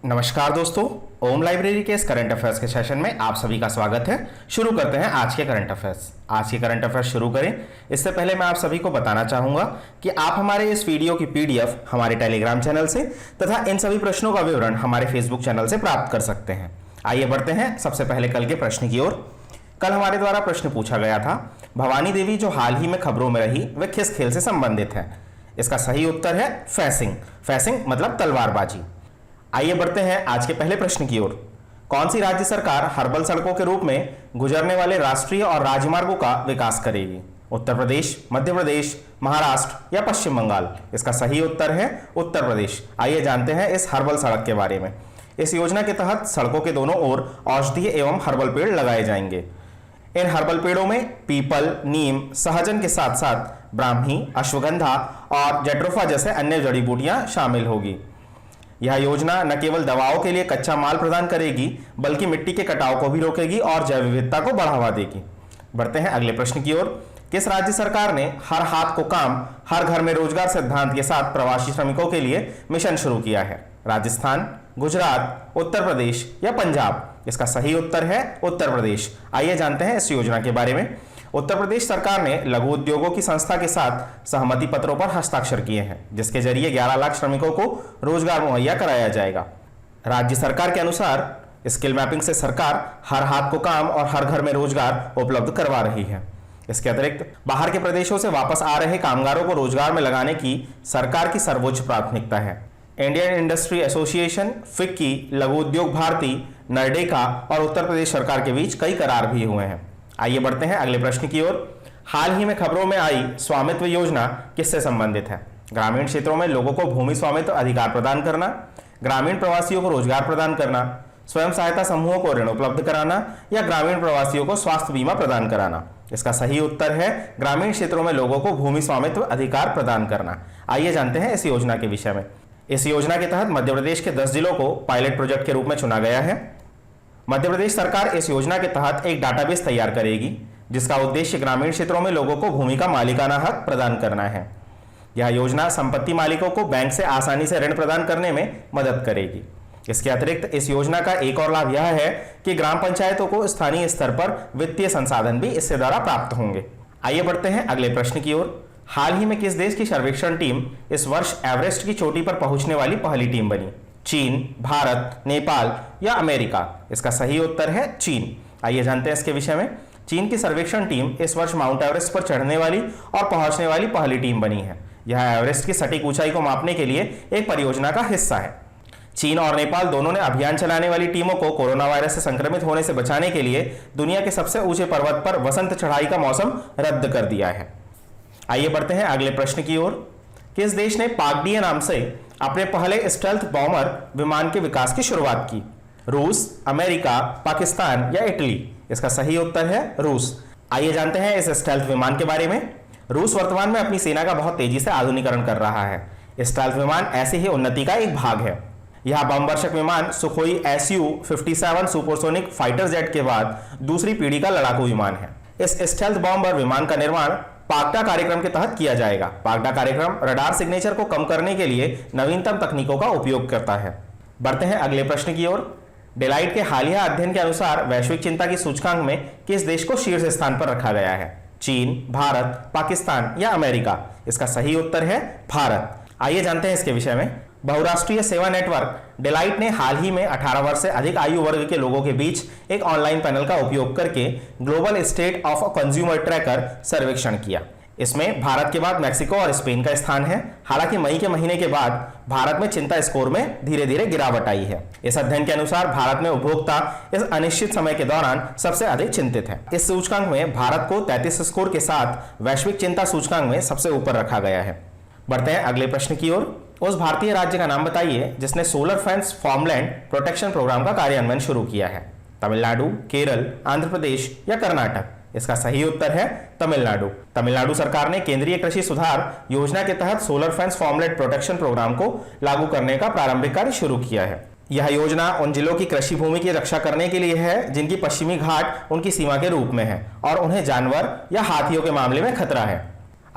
नमस्कार दोस्तों, ओम लाइब्रेरी के इस करंट अफेयर्स के सेशन में आप सभी का स्वागत है। शुरू करते हैं आज के करंट अफेयर्स। आज के करंट अफेयर्स शुरू करें इससे पहले मैं आप सभी को बताना चाहूंगा कि आप हमारे इस वीडियो की पीडीएफ हमारे टेलीग्राम चैनल से तथा इन सभी प्रश्नों का विवरण हमारे फेसबुक चैनल से प्राप्त कर सकते हैं। आइए बढ़ते हैं सबसे पहले कल के प्रश्न की ओर। कल हमारे द्वारा प्रश्न पूछा गया था, भवानी देवी जो हाल ही में खबरों में रही वह किस खेल से संबंधित है? इसका सही उत्तर है फेंसिंग। फेंसिंग मतलब तलवारबाजी। आइए बढ़ते हैं आज के पहले प्रश्न की ओर। कौन सी राज्य सरकार हर्बल सड़कों के रूप में गुजरने वाले राष्ट्रीय और राजमार्गों का विकास करेगी? उत्तर प्रदेश, मध्य प्रदेश, महाराष्ट्र या पश्चिम बंगाल? इसका सही उत्तर है उत्तर प्रदेश। आइए जानते हैं इस हर्बल सड़क के बारे में। इस योजना के तहत सड़कों के दोनों ओर औषधीय एवं हर्बल पेड़ लगाए जाएंगे। इन हर्बल पेड़ों में पीपल, नीम, सहजन के साथ साथ ब्राह्मी, अश्वगंधा और जेट्रोफा जैसे अन्य जड़ी बूटियां शामिल होगी। यह योजना न केवल दवाओं के लिए कच्चा माल प्रदान करेगी बल्कि मिट्टी के कटाव को भी रोकेगी और जैव विविधता को बढ़ावा देगी। बढ़ते हैं अगले प्रश्न की ओर। किस राज्य सरकार ने हर हाथ को काम हर घर में रोजगार सिद्धांत के साथ प्रवासी श्रमिकों के लिए मिशन शुरू किया है? राजस्थान, गुजरात, उत्तर प्रदेश या पंजाब? इसका सही उत्तर है उत्तर प्रदेश। आइए जानते हैं इस योजना के बारे में। उत्तर प्रदेश सरकार ने लघु उद्योगों की संस्था के साथ सहमति पत्रों पर हस्ताक्षर किए हैं, जिसके जरिए 11 लाख श्रमिकों को रोजगार मुहैया कराया जाएगा। राज्य सरकार के अनुसार स्किल मैपिंग से सरकार हर हाथ को काम और हर घर में रोजगार उपलब्ध करवा रही है। इसके अतिरिक्त बाहर के प्रदेशों से वापस आ रहे कामगारों को रोजगार में लगाने की सरकार की सर्वोच्च प्राथमिकता है। इंडियन इंडस्ट्री एसोसिएशन, फिक्की, लघु उद्योग भारती, नर्डेका और उत्तर प्रदेश सरकार के बीच कई करार भी हुए हैं। आइए बढ़ते हैं अगले प्रश्न की ओर। हाल ही में खबरों में आई स्वामित्व योजना किससे संबंधित है? ग्रामीण क्षेत्रों में लोगों को भूमि स्वामित्व अधिकार प्रदान करना, ग्रामीण प्रवासियों को रोजगार प्रदान करना, स्वयं सहायता समूहों को ऋण उपलब्ध कराना या ग्रामीण प्रवासियों को स्वास्थ्य बीमा प्रदान कराना? इसका सही उत्तर है ग्रामीण क्षेत्रों में लोगों को भूमि स्वामित्व अधिकार प्रदान करना। आइए जानते हैं इस योजना के विषय में। इस योजना के तहत मध्य प्रदेश के 10 जिलों को पायलट प्रोजेक्ट के रूप में चुना गया है। मध्य प्रदेश सरकार इस योजना के तहत एक डाटाबेस तैयार करेगी, जिसका उद्देश्य ग्रामीण क्षेत्रों में लोगों को भूमि का मालिकाना हक प्रदान करना है। यह योजना संपत्ति मालिकों को बैंक से आसानी से ऋण प्रदान करने में मदद करेगी। इसके अतिरिक्त इस योजना का एक और लाभ यह है कि ग्राम पंचायतों को स्थानीय स्तर पर वित्तीय संसाधन भी इससे द्वारा प्राप्त होंगे। आइए बढ़ते हैं अगले प्रश्न की ओर। हाल ही में किस देश की सर्वेक्षण टीम इस वर्ष एवरेस्ट की चोटी पर पहुंचने वाली पहली टीम बनी? चीन, भारत, नेपाल या अमेरिका? इसका सही उत्तर है चीन। आइए जानते हैं इसके विषय में। चीन की सर्वेक्षण टीम इस वर्ष माउंट एवरेस्ट पर चढ़ने वाली और पहुंचने वाली पहली टीम बनी है। यह एवरेस्ट की सटीक ऊंचाई को मापने के लिए एक परियोजना का हिस्सा है। चीन और नेपाल दोनों ने अभियान चलाने वाली टीमों को कोरोना वायरस से संक्रमित होने से बचाने के लिए दुनिया के सबसे ऊंचे पर्वत पर वसंत चढ़ाई का मौसम रद्द कर दिया है। आइए बढ़ते हैं अगले प्रश्न की ओर। किस देश ने पाकडिया नाम से अपने पहले स्टेल्थ बॉम्बर विमान के विकास की शुरुआत की? रूस, अमेरिका, पाकिस्तान या इटली? इसका सही उत्तर है रूस। आइए जानते हैं इस स्टेल्थ विमान के बारे में। रूस वर्तमान में अपनी सेना का बहुत तेजी से आधुनिकीकरण कर रहा है। स्टेल्थ विमान ऐसी ही उन्नति का एक भाग है। यह बमवर्षक विमान Sukhoi Su-57 supersonic fighter jet के बाद दूसरी पीढ़ी का लड़ाकू विमान है। इस स्टेल्थ बॉम्बर विमान का निर्माण पाक्टा कार्यक्रम के तहत किया जाएगा। पाक्टा कार्यक्रम रडार सिग्नेचर को कम करने के लिए नवीनतम तकनीकों का उपयोग करता है। बढ़ते हैं अगले प्रश्न की ओर। डेलाइट के हालिया अध्ययन के अनुसार वैश्विक चिंता की सूचकांक में किस देश को शीर्ष स्थान पर रखा गया है? चीन, भारत, पाकिस्तान या अमेरिका? इसका सही उत्तर है भारत। आइए जानते हैं इसके विषय में। बहुराष्ट्रीय सेवा नेटवर्क डेलाइट ने हाल ही में 18 वर्ष से अधिक आयु वर्ग के लोगों के बीच एक ऑनलाइन पैनल का उपयोग करके global state of consumer tracker सर्वेक्षण किया। इसमें भारत के बाद मैक्सिको और स्पेन का स्थान है। हालांकि मई के महीने के बाद भारत में चिंता स्कोर में धीरे धीरे गिरावट आई है। इस अध्ययन के अनुसार भारत में उपभोक्ता इस अनिश्चित समय के दौरान सबसे अधिक चिंतित है। इस सूचकांक में भारत को 33 स्कोर के साथ वैश्विक चिंता सूचकांक में सबसे ऊपर रखा गया है। बढ़ते हैं अगले प्रश्न की ओर। उस भारतीय राज्य का नाम बताइए जिसने solar fence farmland protection program का कार्यान्वयन शुरू किया है? तमिलनाडु, केरल, आंध्र प्रदेश या कर्नाटक? इसका सही उत्तर है तमिलनाडु। तमिलनाडु सरकार ने केंद्रीय कृषि सुधार योजना के तहत solar fence farmland protection program को लागू करने का प्रारंभिक कार्य शुरू किया है। यह योजना उन जिलों की कृषि भूमि की रक्षा करने के लिए है जिनकी पश्चिमी घाट उनकी सीमा के रूप में है और उन्हें जानवर या हाथियों के मामले में खतरा है।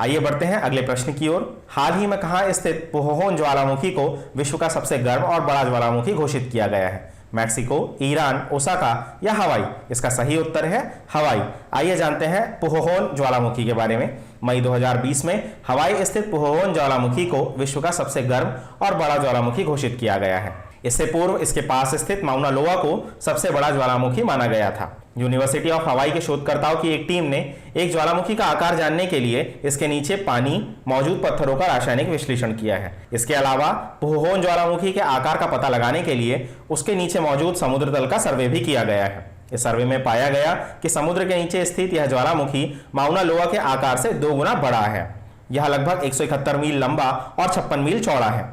आइए बढ़ते हैं अगले प्रश्न की ओर। हाल ही में कहां स्थित पुहोहोन ज्वालामुखी को विश्व का सबसे गर्म और बड़ा ज्वालामुखी घोषित किया गया है? मैक्सिको, ईरान, ओसाका या हवाई? इसका सही उत्तर है हवाई। आइए जानते हैं पुहोहोन ज्वालामुखी के बारे में। मई 2020 में हवाई स्थित पुहोहोन ज्वालामुखी को विश्व का सबसे गर्म और बड़ा ज्वालामुखी घोषित किया गया है। इससे पूर्व इसके पास स्थित माउना लोआ को सबसे बड़ा ज्वालामुखी माना गया था। यूनिवर्सिटी ऑफ हवाई के शोधकर्ताओं की एक टीम ने एक ज्वालामुखी का आकार जानने के लिए इसके नीचे पानी मौजूद पत्थरों का रासायनिक विश्लेषण किया है। इसके अलावा पुहोहोन ज्वालामुखी के आकार का पता लगाने के लिए उसके नीचे मौजूद समुद्र तल का सर्वे भी किया गया है। इस सर्वे में पाया गया कि समुद्र के नीचे स्थित यह ज्वालामुखी माउना लोआ के आकार से 2 गुना बड़ा है। यह लगभग 171 मील लंबा और 56 मील चौड़ा है।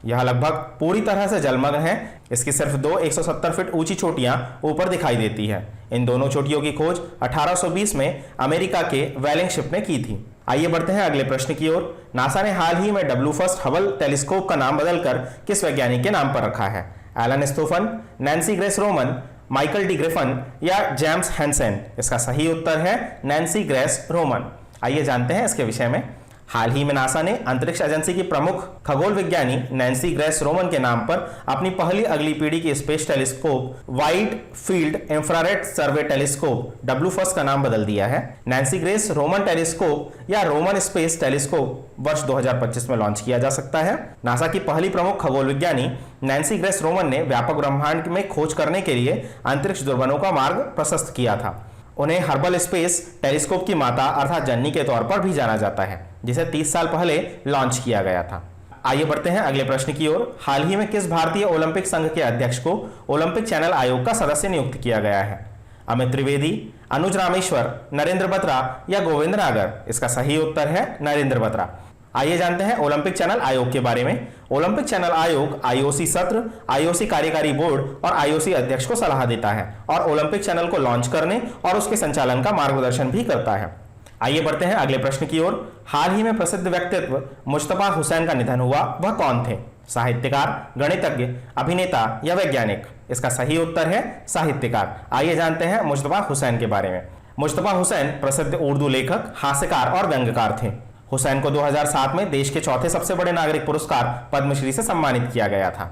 यह लगभग पूरी तरह से जलमग्न है। इसकी सिर्फ 2 170 फीट ऊंची चोटियां ऊपर दिखाई देती है। इन दोनों चोटियों की खोज 1820 में अमेरिका के वेलिंग शिप ने की थी। आइए बढ़ते हैं अगले प्रश्न की ओर। नासा ने हाल ही में डब्ल्यू फर्स्ट हबल टेलीस्कोप का नाम बदलकर किस वैज्ञानिक के नाम पर रखा है? Ellen Stofan, Nancy Grace Roman, Michael D Griffin या जेम्स हैंसन? इसका सही उत्तर है नैन्सी ग्रेस रोमन। आइए जानते हैं इसके विषय में। हाल ही में नासा ने अंतरिक्ष एजेंसी की प्रमुख खगोल विज्ञानी नैन्सी ग्रेस रोमन के नाम पर अपनी पहली अगली पीढ़ी की space telescope wide field infrared survey telescope W first का नाम बदल दिया है। नैन्सी ग्रेस रोमन टेलीस्कोप या रोमन स्पेस टेलीस्कोप वर्ष 2025 में लॉन्च किया जा सकता है। नासा की पहली प्रमुख खगोल विज्ञानी नैन्सी ग्रेस रोमन ने व्यापक ब्रह्मांड में खोज करने के लिए अंतरिक्ष दूरबीनों का मार्ग प्रशस्त किया था। उन्हें हर्बल स्पेस टेलीस्कोप की माता अर्थात जननी के तौर पर भी जाना जाता है, जिसे 30 साल पहले लॉन्च किया गया था। आइए बढ़ते हैं अगले प्रश्न की ओर। हाल ही में किस भारतीय ओलंपिक संघ के अध्यक्ष को ओलंपिक चैनल आयोग का सदस्य नियुक्त किया गया है? अमित त्रिवेदी, अनुज रामेश्वर, नरेंद्र बत्रा या गोविंद नागर? इसका सही उत्तर है नरेंद्र बत्रा। आइए जानते हैं ओलंपिक चैनल आयोग के बारे में। ओलंपिक चैनल आयोग आईओसी सत्र, आईओसी कार्यकारी बोर्ड और आईओसी अध्यक्ष को सलाह देता है और ओलंपिक चैनल को लॉन्च करने और उसके संचालन का मार्गदर्शन भी करता है। आइए बढ़ते हैं अगले प्रश्न की ओर। हाल ही में प्रसिद्ध व्यक्तित्व मुस्तफा हुसैन का निधन हुआ, वह कौन थे? साहित्यकार, गणितज्ञ, अभिनेता या वैज्ञानिक? इसका सही उत्तर है साहित्यकार। आइए जानते हैं मुस्तफा हुसैन के बारे में। मुस्तफा हुसैन प्रसिद्ध उर्दू लेखक, हास्यकार और व्यंग्यकार थे। हुसैन को 2007 में देश के चौथे सबसे बड़े नागरिक पुरस्कार पद्मश्री से सम्मानित किया गया था।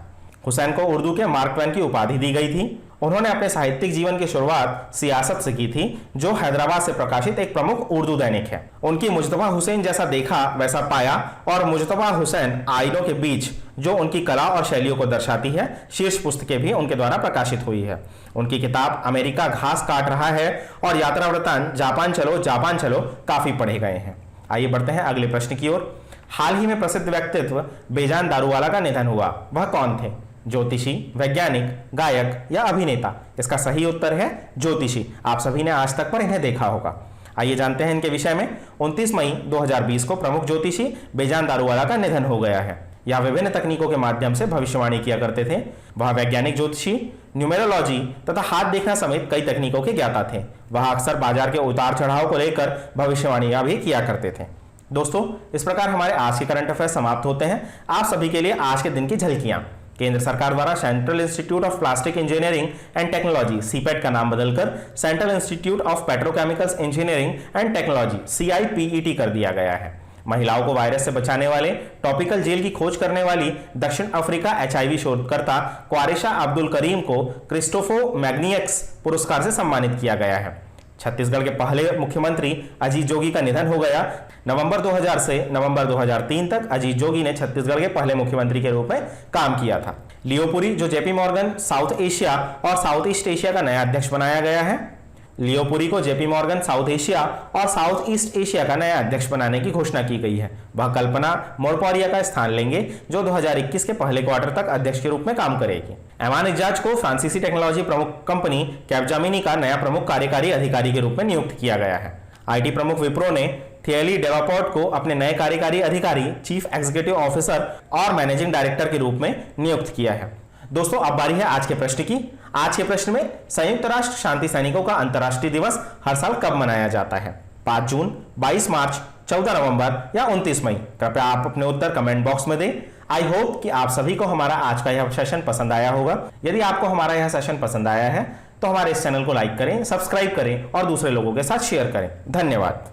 हुसैन को उर्दू के मार्क ट्वेन की उपाधि दी गई थी। उन्होंने अपने साहित्यिक जीवन की शुरुआत सियासत से की थी, जो हैदराबाद से प्रकाशित एक प्रमुख उर्दू दैनिक है। उनकी मुजतबा हुसैन जैसा देखा वैसा पाया और मुजतबा हुसैन आइनों के बीच, जो उनकी कला और शैलियों को दर्शाती है, शीर्ष पुस्तकें भी उनके द्वारा प्रकाशित हुई है। उनकी किताब अमेरिका घास काट रहा है और यात्रा वृत्तांत जापान चलो काफी पढ़े गए हैं। आइए बढ़ते हैं अगले प्रश्न की ओर। हाल ही में प्रसिद्ध व्यक्तित्व बेजान दारूवाला का निधन हुआ, वह कौन थे? ज्योतिषी, वैज्ञानिक, गायक या अभिनेता? इसका सही उत्तर है ज्योतिषी। आप सभी ने आज तक पर इन्हें देखा होगा। आइए जानते हैं इनके विषय में। 29 मई 2020 को प्रमुख ज्योतिषी बेजान दारूवाला का निधन हो गया है। यह विभिन्न तकनीकों के माध्यम से भविष्यवाणी किया करते थे। वह वैज्ञानिक ज्योतिषी, न्यूमेरोलॉजी तथा हाथ देखना समेत कई तकनीकों के ज्ञाता थे। वह अक्सर बाजार के उतार चढ़ाव को लेकर भविष्यवाणियां भी किया करते थे। दोस्तों, इस प्रकार हमारे आज के करंट अफेयर्स समाप्त होते हैं। आप सभी के लिए आज के दिन की झलकियां। केंद्र सरकार द्वारा central institute of plastic engineering and technology CIPET का नाम बदलकर central institute of petrochemicals engineering and technology CIPET कर दिया गया है। महिलाओं को वायरस से बचाने वाले टॉपिकल जेल की खोज करने वाली दक्षिण अफ्रीका HIV शोधकर्ता क्वारिशा अब्दुल करीम को क्रिस्टोफो मैग्नियक्स पुरस्कार से सम्मानित किया गया है। छत्तीसगढ़ के पहले मुख्यमंत्री अजीत जोगी का निधन हो गया। नवंबर 2000 से नवंबर 2003 तक अजीत जोगी ने छत्तीसगढ़ के पहले मुख्यमंत्री के रूप में काम किया था। लियो पुरी, जो JP मॉर्गन साउथ एशिया और साउथ ईस्ट एशिया का नया अध्यक्ष बनाया गया है। लियो पुरी को JP मॉर्गन साउथ एशिया और साउथ ईस्ट एशिया का नया अध्यक्ष बनाने की घोषणा की गई है। वह कल्पना मोरपौरिया का स्थान लेंगे, जो 2021 के पहले क्वार्टर तक अध्यक्ष के रूप में काम करेगी। एमान इजाज को फ्रांसीसी टेक्नोलॉजी प्रमुख कंपनी कैपजामिनी का नया प्रमुख कार्यकारी अधिकारी के रूप में नियुक्त किया गया है। IT प्रमुख विप्रो ने थियली डेवापोर्ट को अपने नए कार्यकारी अधिकारी, चीफ एग्जीक्यूटिव ऑफिसर और मैनेजिंग डायरेक्टर के रूप में नियुक्त किया है। दोस्तों, अब बारी है आज के प्रश्न की। आज के प्रश्न में संयुक्त राष्ट्र शांति सैनिकों का अंतर्राष्ट्रीय दिवस हर साल कब मनाया जाता है? 5 जून, 22 मार्च, 14 नवंबर या 29 मई? कृपया आप अपने उत्तर कमेंट बॉक्स में दें। आई होप कि आप सभी को हमारा आज का यह सेशन पसंद आया होगा। यदि आपको हमारा यह सेशन पसंद आया है तो हमारे इस चैनल को लाइक करें, सब्सक्राइब करें और दूसरे लोगों के साथ शेयर करें। धन्यवाद।